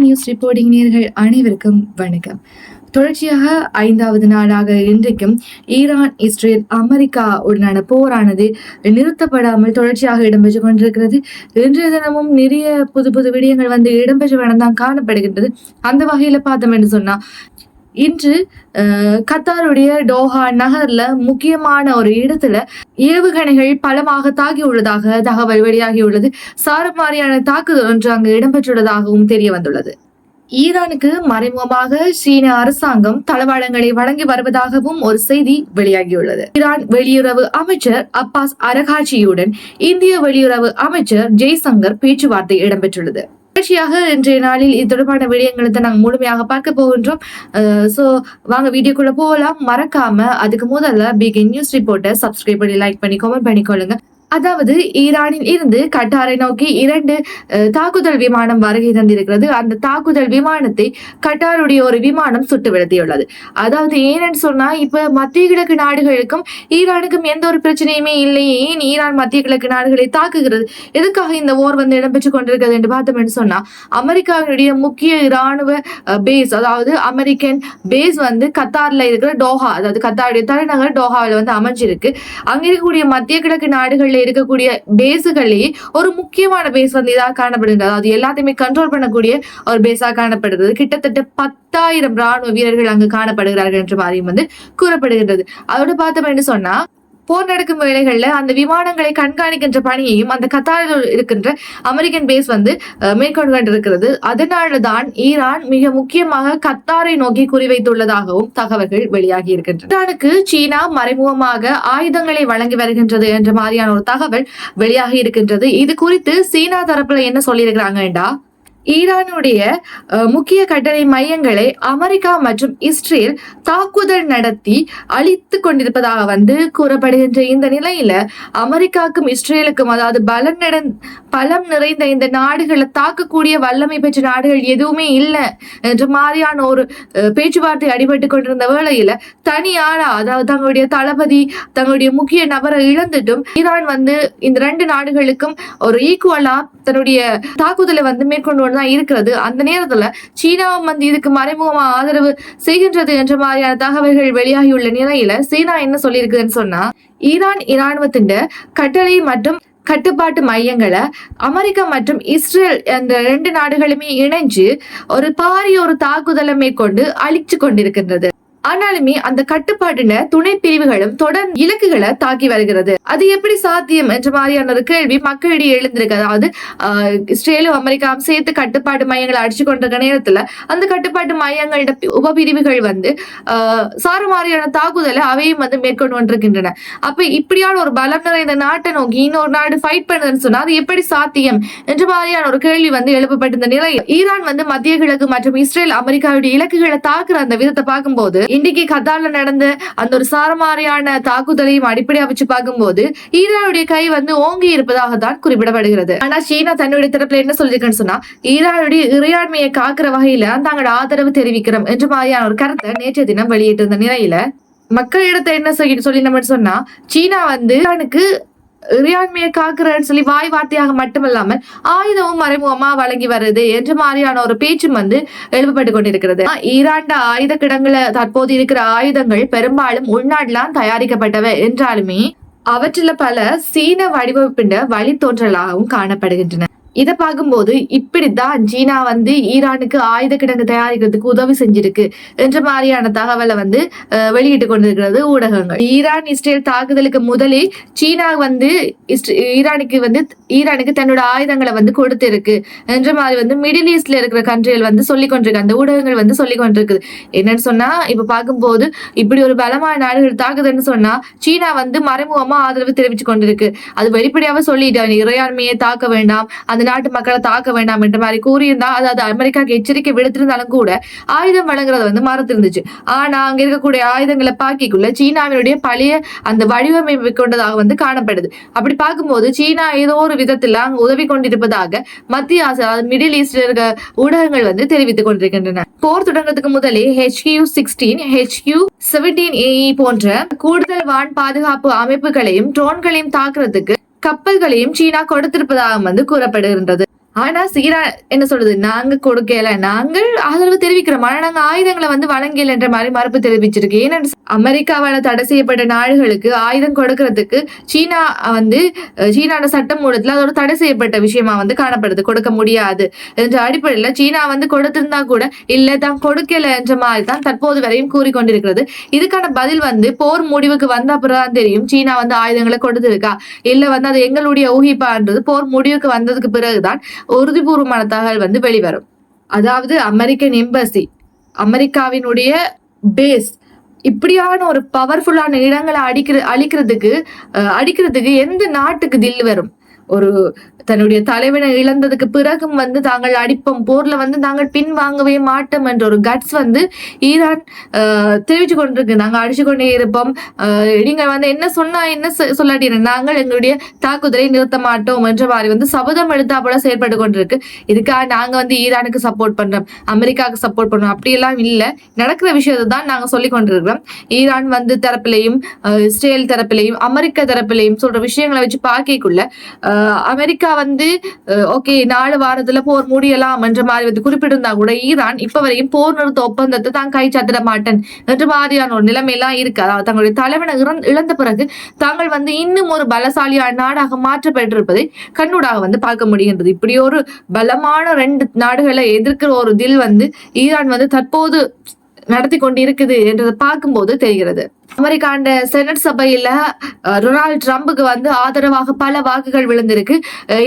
News reporting நேயர்கள் அனைவருக்கும் வணக்கம். தொடர்ச்சியாக 5வது நாளாக இன்றைக்கும் ஈரான், இஸ்ரேல், அமெரிக்கா உடனான போரானது நிறுத்தப்படாமல் தொடர்ச்சியாக இடம்பெற்றுக் கொண்டிருக்கிறது. இன்றைய தினமும் நிறைய புது புது விடயங்கள் இடம்பெற்ற வண்ணம் காணப்படுகின்றது. அந்த வகையில பார்த்தோம் என்று சொன்னா, இன்று கத்தாருடைய டோஹா நகர்ல முக்கியமான ஒரு இடத்துல ஏவுகணைகள் பலமாக தாக்கியுள்ளதாக தகவல் வெளியாகியுள்ளது. சாரமாரியான தாக்குதல் ஒன்று அங்கு இடம்பெற்றுள்ளதாகவும் தெரிய வந்துள்ளது. ஈரானுக்கு மறைமுகமாக சீன அரசாங்கம் தளவாடங்களை வழங்கி வருவதாகவும் ஒரு செய்தி வெளியாகியுள்ளது. ஈரான் வெளியுறவு அமைச்சர் அப்பாஸ் அரகாச்சியுடன் இந்திய வெளியுறவு அமைச்சர் ஜெய்சங்கர் பேச்சுவார்த்தை இடம்பெற்றுள்ளது. தொடர்ச்சியாக இன்றைய நாளில் இது தொடர்பான விடயங்களை தான் நாங்கள் முழுமையாக பார்க்க போகின்றோம். சோ வாங்க வீடியோக்குள்ள போகலாம். மறக்காம அதுக்கு முதல்ல பிகின் நியூஸ் ரிப்போர்ட்டை சப்ஸ்கிரைப் பண்ணி லைக் பண்ணி கமெண்ட் பண்ணிக்கொள்ளுங்க. அதாவது ஈரானில் இருந்து கட்டாரை நோக்கி 2 தாக்குதல் விமானம் வருகை தந்திருக்கிறது. அந்த தாக்குதல் விமானத்தை கட்டாருடைய ஒரு விமானம் சுட்டு வீழ்த்தியுள்ளது. அதாவது ஏன்னு சொன்னா, இப்ப மத்திய கிழக்கு நாடுகளுக்கும் ஈரானுக்கும் எந்த ஒரு பிரச்சனையுமே இல்லையே, ஏன் ஈரான் மத்திய கிழக்கு நாடுகளை தாக்குகிறது, எதுக்காக இந்த ஓர் இடம்பெற்றுக் கொண்டிருக்கிறது என்று பார்த்தோம்னு சொன்னா, அமெரிக்காவினுடைய முக்கிய இராணுவ பேஸ், அதாவது அமெரிக்கன் பேஸ் கத்தார்ல இருக்கிற டோஹா, அதாவது கத்தாருடைய தலைநகர் டோஹாவில் அமைஞ்சிருக்கு. அங்க இருக்கக்கூடிய மத்திய கிழக்கு நாடுகள்ல இருக்கக்கூடிய பேஸுகளே ஒரு முக்கியமான பேஸ் இதாக காணப்படுகிறது. அதாவது எல்லாத்தையுமே கண்ட்ரோல் பண்ணக்கூடிய ஒரு பேஸா காணப்படுகிறது. கிட்டத்தட்ட 10,000 ராணுவ வீரர்கள் அங்கு காணப்படுகிறார்கள் என்று மாதிரி கூறப்படுகின்றது. அதோட பார்த்தோம் என்று சொன்னா, போர் நடக்கும் வேளைகள்ல அந்த விமானங்களை கண்காணிக்கின்ற பணியையும் அந்த கத்தாரில் இருக்கின்ற அமெரிக்கன் பேஸ் மேற்கொண்டு கொண்டிருக்கிறது. அதனாலதான் ஈரான் மிக முக்கியமாக கத்தாரை நோக்கி குறிவைத்துள்ளதாகவும் தகவல்கள் வெளியாகி இருக்கின்றன. ஈரானுக்கு சீனா மறைமுகமாக ஆயுதங்களை வழங்கி வருகின்றது என்ற மாதிரியான ஒரு தகவல் வெளியாகி இருக்கின்றது. இது குறித்து சீனா தரப்புல என்ன சொல்லியிருக்கிறாங்கடா, ஈரானுடைய முக்கிய கட்டளை மையங்களை அமெரிக்கா மற்றும் இஸ்ரேல் தாக்குதல் நடத்தி அழித்து கொண்டிருப்பதாக கூறப்படுகின்ற இந்த நிலையில அமெரிக்காவுக்கும் இஸ்ரேலுக்கும், அதாவது பலம் நிறைந்த இந்த நாடுகளை தாக்கக்கூடிய வல்லமை பெற்ற நாடுகள் எதுவுமே இல்லை என்ற மாதிரியான ஒரு பேச்சுவார்த்தை அடிபட்டு கொண்டிருந்த வேளையில தனியாளா, அதாவது தங்களுடைய தளபதி, தங்களுடைய முக்கிய நபரை இழந்துட்டும் ஈரான் இந்த 2 நாடுகளுக்கும் ஒரு ஈக்குவலா தன்னுடைய தாக்குதலை மேற்கொண்டு தான் இருக்கிறது. அந்த நேரத்துல சீனாவும் இதுக்கு மறைமுகமா ஆதரவு செய்கின்றது என்ற மாதிரியான தகவல்கள் வெளியாகியுள்ள நிலையில சீனா என்ன சொல்லியிருக்குதுன்னு சொன்னா, ஈரான் இராணுவத்தின் கட்டளை மற்றும் கட்டுப்பாட்டு மையங்களை அமெரிக்கா மற்றும் இஸ்ரேல் அந்த 2 நாடுகளுமே இணைஞ்சு ஒரு பாரிய ஒரு தாக்குதலை மேற்கொண்டு அழிச்சு கொண்டிருக்கின்றது. ஆனாலுமே அந்த கட்டுப்பாட்டின துணை பிரிவுகளும் தொடர்ந்து இலக்குகளை தாக்கி வருகிறது. அது எப்படி சாத்தியம் என்ற மாதிரியான ஒரு கேள்வி மக்களிடையே எழுந்திருக்கு. அதாவது இஸ்ரேலும் அமெரிக்காவும் சேர்த்து கட்டுப்பாட்டு மையங்களை அடிச்சு கொண்டிருக்க நேரத்துல அந்த கட்டுப்பாட்டு மையங்களோட உபபிரிவுகள் சாரமாரியான தாக்குதலை அவையும் மேற்கொண்டு கொண்டிருக்கின்றன. அப்ப இப்படியான ஒரு பலம் நிறைந்த நாட்டை நோக்கி இன்னொரு நாடு ஃபைட் பண்ணுதுன்னு சொன்னா அது எப்படி சாத்தியம் என்ற மாதிரியான ஒரு கேள்வி எழுப்பப்பட்டிருந்த நிலையில் ஈரான் மத்திய கிழக்கு மற்றும் இஸ்ரேல் அமெரிக்காவுடைய இலக்குகளை தாக்குற அந்த விதத்தை பார்க்கும்போது, இன்றைக்கு கத்தார்ல நடந்த அந்த ஒரு சாரமாரியான தாக்குதலையும் அடிப்படையா வச்சு பார்க்கும்போது ஈரானுடைய கை ஓங்கி இருப்பதாக தான் குறிப்பிடப்படுகிறது. ஆனா சீனா தன்னுடைய தரப்புல என்ன சொல்லிருக்கேன்னு சொன்னா, ஈரானுடைய இறையாண்மையை காக்குற வகையில தாங்களோட ஆதரவு தெரிவிக்கிறோம் என்ற மாதிரியான ஒரு கருத்தை நேற்றைய தினம் வெளியிட்டிருந்த நிலையில மக்களிடத்தை என்ன சொல்லி சொன்னா, சீனா ஈரானுக்கு இறையாண்மையை காக்குறன்னு சொல்லி வாய் வார்த்தையாக மட்டுமல்லாமல் ஆயுதமும் மறைமுகமா வழங்கி வருது என்ற மாதிரியான ஒரு பேச்சும் எழுப்பப்பட்டு கொண்டிருக்கிறது. ஈரான் ஆயுத கிடங்குல தற்போது இருக்கிற ஆயுதங்கள் பெரும்பாலும் உள்நாட்டிலாம் தயாரிக்கப்பட்டவை என்றாலுமே அவற்றில பல சீன வடிவமைப்பின் வழித்தோன்றலாகவும் காணப்படுகின்றன. இதை பார்க்கும்போது இப்படித்தான் சீனா ஈரானுக்கு ஆயுத கிடங்கு தயாரிக்கிறதுக்கு உதவி செஞ்சிருக்கு என்ற மாதிரியான தகவலை வெளியிட்டு கொண்டிருக்கிறது ஊடகங்கள். ஈரான் இஸ்ரேல் தாக்குதலுக்கு முதலே சீனா ஈரானுக்கு தன்னோட ஆயுதங்களை கொடுத்திருக்கு என்ற மாதிரி மிடில் ஈஸ்ட்ல இருக்கிற கண்ட்ரிகள் சொல்லிக் கொண்டிருக்கு. அந்த ஊடகங்கள் சொல்லிக் கொண்டிருக்குது. என்னன்னு சொன்னா, இப்ப பார்க்கும்போது இப்படி ஒரு பலமான நாடுகள் தாக்குதுன்னு சொன்னா சீனா மறைமுகமா ஆதரவு தெரிவிச்சு கொண்டிருக்கு. அது வெளிப்படையாக சொல்லிட்டு இறையாண்மையை தாக்க வேண்டாம், அந்த நாட்டு மக்களை தாக்க வேண்டாம் என்ற மாதிரி கூறியிருந்தா, அதாவது அமெரிக்காவுக்கு எச்சரிக்கை விடுத்திருந்தாலும் கூட ஆயுதம் வழங்குறத மறத்திருந்துச்சு. ஆனா அங்க இருக்கக்கூடிய ஆயுதங்களை பாக்கிக்குள்ள சீனாவினுடைய பழைய அந்த வடிவமைப்பு கொண்டதாக காணப்படுது. அப்படி பார்க்கும்போது சீனா ஏதோ ஒரு விதத்துல அங்க உதவி கொண்டிருப்பதாக மத்திய ஆசியா, அதாவது மிடில் ஈஸ்ட்ல இருக்க ஊடகங்கள் தெரிவித்துக் கொண்டிருக்கின்றன. போர் தொடங்குறதுக்கு முதலே HQ-16, HQ-17AE போன்ற கூடுதல் வான் பாதுகாப்பு அமைப்புகளையும் ட்ரோன்களையும் தாக்குறதுக்கு கப்பல்களையும் சீனா கொடுத்திருப்பதாக கூறப்படுகின்றது. ஆனா ஈரான் என்ன சொல்றது, நாங்க கொடுக்கல, நாங்கள் ஆதரவு தெரிவிக்கிறோம், ஆனா நாங்க ஆயுதங்களை வந்து வழங்கல என்ற மாதிரி மறுப்பு தெரிவிச்சிருக்கு. ஏன்னு அமெரிக்காவால தடை செய்யப்பட்ட நாடுகளுக்கு ஆயுதம் கொடுக்கறதுக்கு சீனா வந்து சீனாவோட சட்டம் மூலத்துல அதோட தடை செய்யப்பட்ட விஷயமா வந்து காணப்படுது, கொடுக்க முடியாது என்ற அடிப்படையில சீனா வந்து கொடுத்திருந்தா கூட இல்ல தான் கொடுக்கல என்ற மாதிரி தான் தற்போது வரையும் கூறிக்கொண்டிருக்கிறது. இதுக்கான பதில் வந்து போர் முடிவுக்கு வந்த அப்புறம் தெரியும் சீனா வந்து ஆயுதங்களை கொடுத்திருக்கா இல்ல வந்து அது எங்களுடைய ஊகிப்பான்றது போர் முடிவுக்கு வந்ததுக்கு பிறகுதான் உறுதிபூர்வமான தகவல் வந்து வெளிவரும். அதாவது அமெரிக்கன் எம்பசி, அமெரிக்காவினுடைய பேஸ் இப்படியான ஒரு பவர்ஃபுல்லான இடங்களை அடிக்கிறதுக்கு எந்த நாட்டுக்கு தில் வரும்? ஒரு தன்னுடைய தலைவனை இழந்ததுக்கு பிறகும் வந்து தாங்கள் அடிப்போம், போர்ல வந்து நாங்கள் பின் வாங்கவே மாட்டோம் என்ற ஒரு கட்ஸ் வந்து ஈரான் தெரிவிச்சு கொண்டிருக்கு. நாங்க அடிச்சு கொண்டே இருப்போம், நீங்க வந்து என்ன சொன்னா என்ன சொல்லாட்டி நாங்கள் எங்களுடைய தாக்குதலை நிறுத்த மாட்டோம் என்ற மாதிரி வந்து சபதம் எடுத்தா போல செயல்பட்டு கொண்டிருக்கு. இதுக்காக நாங்க வந்து ஈரானுக்கு சப்போர்ட் பண்றோம், அமெரிக்காவுக்கு சப்போர்ட் பண்றோம் அப்படியெல்லாம் இல்ல, நடக்கிற விஷயத்தை தான் நாங்க சொல்லி கொண்டிருக்கிறோம். ஈரான் வந்து தரப்பிலையும் இஸ்ரேல் தரப்பிலையும் அமெரிக்கா தரப்பிலையும் சொல்ற விஷயங்களை வச்சு பார்க்கக்குள்ள அமெரிக்கா வந்து ஓகே 4 வாரத்துல போர் முடியலாம் என்ற மாதிரி வந்து குறிப்பிட்டிருந்தா கூட ஈரான் இப்ப வரையும் போர் நிறுத்த ஒப்பந்தத்தை தான் கை சாத்திட மாட்டேன் என்ற மாதிரியான ஒரு நிலைமையெல்லாம் இருக்கு. அதாவது தங்களுடைய தலைவனை இழந்த பிறகு தாங்கள் வந்து இன்னும் ஒரு பலசாலியான நாடாக மாற்றப்பட்டிருப்பதை கண்ணூடாக வந்து பார்க்க முடிகின்றது. இப்படி ஒரு பலமான 2 நாடுகளை எதிர்க்கிற ஒரு தில் வந்து ஈரான் வந்து தற்போது நடத்தி கொண்டு இருக்குது என்றதை பார்க்கும்போது தெரிகிறது. அமெரிக்காண்ட செனட் சபையில டொனால்டு ட்ரம்புக்கு வந்து ஆதரவாக பல வாக்குகள் விழுந்திருக்கு.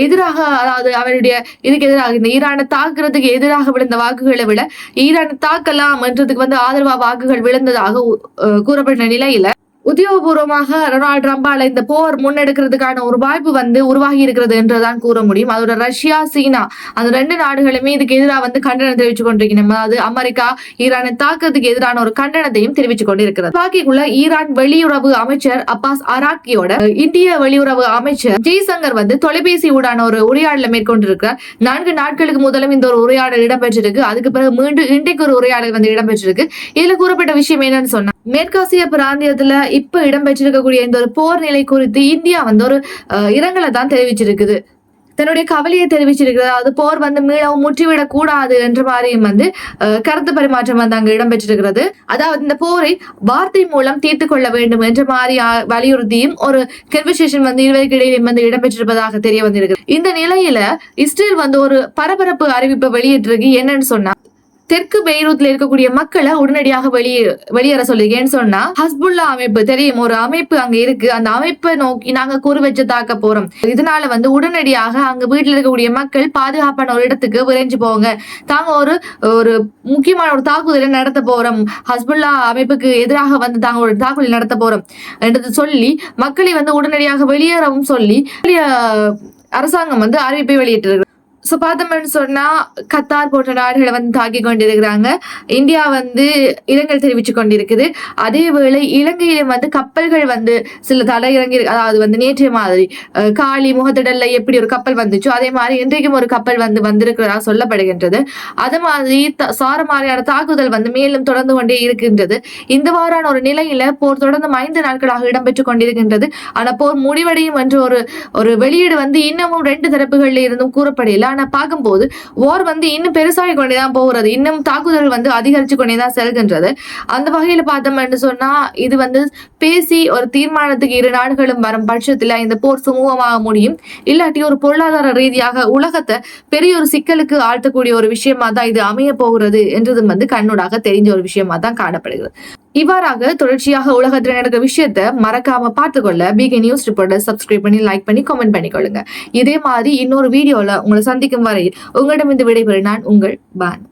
எதிராக, அதாவது அவருடைய இதுக்கு எதிராக இந்த ஈரானை தாக்குறதுக்கு எதிராக விழுந்த வாக்குகளை விட ஈரானை தாக்கலாம் என்றதுக்கு வந்து ஆதரவா வாக்குகள் விழுந்ததாக கூறப்பட்ட நிலையில உத்தியோகபூர்வமாக டொனால்டு ட்ரம்பால இந்த போர் முன்னெடுக்கிறதுக்கான ஒரு வாய்ப்பு வந்து உருவாகி இருக்கிறது என்றுதான் கூற முடியும். அதோட ரஷ்யா சீனா அந்த 2 நாடுகளுமே இதுக்கு எதிராக வந்து கண்டனம் தெரிவித்துக் கொண்டிருக்கணும். அதாவது அமெரிக்கா ஈரானை தாக்குறதுக்கு எதிரான ஒரு கண்டனத்தையும் தெரிவித்துக் கொண்டிருக்கிறது. பாக்கிக்குள்ள ஈரான் வெளியுறவு அமைச்சர் அப்பாஸ் அராக்கியோட இந்திய வெளியுறவு அமைச்சர் ஜெய்சங்கர் வந்து தொலைபேசி ஊடான ஒரு உரையாடலை மேற்கொண்டிருக்கிறார். 4 நாட்களுக்கு முதலும் இந்த ஒரு உரையாடல் இடம்பெற்றிருக்கு. அதுக்கு பிறகு மீண்டும் இன்றைக்கு ஒரு உரையாடல் வந்து இடம்பெற்றிருக்கு. இதுல கூறப்பட்ட விஷயம் என்னன்னு சொன்னா, மேற்காசிய பிராந்தியத்துல இப்ப இடம்பெற்றிருக்கக்கூடிய இந்த ஒரு போர் நிலை குறித்து இந்தியா வந்து ஒரு இரங்கலை தான் தெரிவிச்சிருக்குது, தன்னுடைய கவலையை தெரிவிச்சிருக்கிறது. அது போர் வந்து மீளவும் முற்றிவிடக் கூடாது என்ற மாதிரியும் வந்து கருத்து பரிமாற்றம் வந்து அங்கு இடம்பெற்றிருக்கிறது. அதாவது இந்த போரை வார்த்தை மூலம் தீர்த்து கொள்ள வேண்டும் என்ற மாதிரி வலியுறுத்தியும் ஒரு கன்வர்சேஷன் வந்து இருவருக்கு இடையிலும் வந்து இடம்பெற்றிருப்பதாக தெரிய வந்திருக்கு. இந்த நிலையில இஸ்ரேல் வந்து ஒரு பரபரப்பு அறிவிப்பை வெளியிட்டிருக்கு. என்னன்னு சொன்னா, தெற்கு பெய்ரூத்ல இருக்கக்கூடிய மக்களை உடனடியாக வெளியேற சொல்லிருக்கேன்னு சொன்னா, ஹஸ்புல்லா அமைப்பு தெரியும், ஒரு அமைப்பு அங்க இருக்கு, அந்த அமைப்பை நோக்கி நாங்க கூறு வச்சு தாக்க போறோம், இதனால வந்து உடனடியாக அங்க வீட்டுல இருக்கக்கூடிய மக்கள் பாதுகாப்பான ஒரு இடத்துக்கு விரைஞ்சு போங்க, தாங்க ஒரு முக்கியமான ஒரு தாக்குதலை நடத்த போறோம், ஹஸ்புல்லா அமைப்புக்கு எதிராக வந்து தாங்க ஒரு தாக்குதல் நடத்த போறோம் என்றது சொல்லி மக்களை வந்து உடனடியாக வெளியேறவும் சொல்லி அரசாங்கம் வந்து அறிவிப்பை வெளியிட்டிருக்கு. சோ பார்த்தோம்னு சொன்னா கத்தார் போன்ற நாடுகளை வந்து தாக்கி கொண்டிருக்கிறாங்க. இந்தியா வந்து இரங்கல் தெரிவிச்சு கொண்டிருக்குது. அதே வேளை இலங்கையிலும் வந்து கப்பல்கள் வந்து சில தடை இறங்கி, அதாவது வந்து நேற்றைய மாதிரி காலி முகத்திடல்ல எப்படி ஒரு கப்பல் வந்துச்சோ அதே மாதிரி இன்றைக்கும் ஒரு கப்பல் வந்து வந்திருக்கிறதா சொல்லப்படுகின்றது. அது மாதிரி சாரமாரியான தாக்குதல் வந்து மேலும் தொடர்ந்து கொண்டே இருக்கின்றது. இந்த வாரான ஒரு நிலையில போர் தொடர்ந்து 5 நாட்களாக இடம்பெற்றுக் கொண்டிருக்கின்றது. ஆனா போர் முடிவடையும் என்ற ஒரு வெளியீடு வந்து இன்னமும் 2 தரப்புகள்ல இருந்தும் கூறப்படல. ஆனா பார்க்கும்போது வார் வந்து இன்னும் பெருசாகி கொண்டேதான் போகிறது, இன்னும் தாக்குதல் வந்து அதிகரிச்சு கொண்டேதான் செல்கின்றது. அந்த வகையில பார்த்தோம்னு சொன்னா இது வந்து பேசி ஒரு தீர்மானத்துக்கு 2 நாடுகளும் வரும் பட்சத்துல இந்த போர் சுமூகமாக முடியும். இல்லாட்டி ஒரு பொருளாதார ரீதியாக உலகத்தை பெரிய ஒரு சிக்கலுக்கு ஆழ்த்தக்கூடிய ஒரு விஷயமா தான் இது அமைய போகிறது என்றது வந்து கண்ணூடாக தெரிஞ்ச ஒரு விஷயமா தான் காணப்படுகிறது. இவ்வாறாக தொடர்ச்சியாக உலகத்தில் நடக்கிற விஷயத்த மறக்காம பார்த்துக்கொள்ள பிகே நியூஸ் ரிப்போர்ட்டர் சப்ஸ்கிரைப் பண்ணி லைக் பண்ணி கமெண்ட் பண்ணிக்கொள்ளுங்க. இதே மாதிரி இன்னொரு வீடியோல உங்களை சந்திக்கும் வரையில் உங்களிடம் இந்த விடைபெற நான் உங்கள் பான்.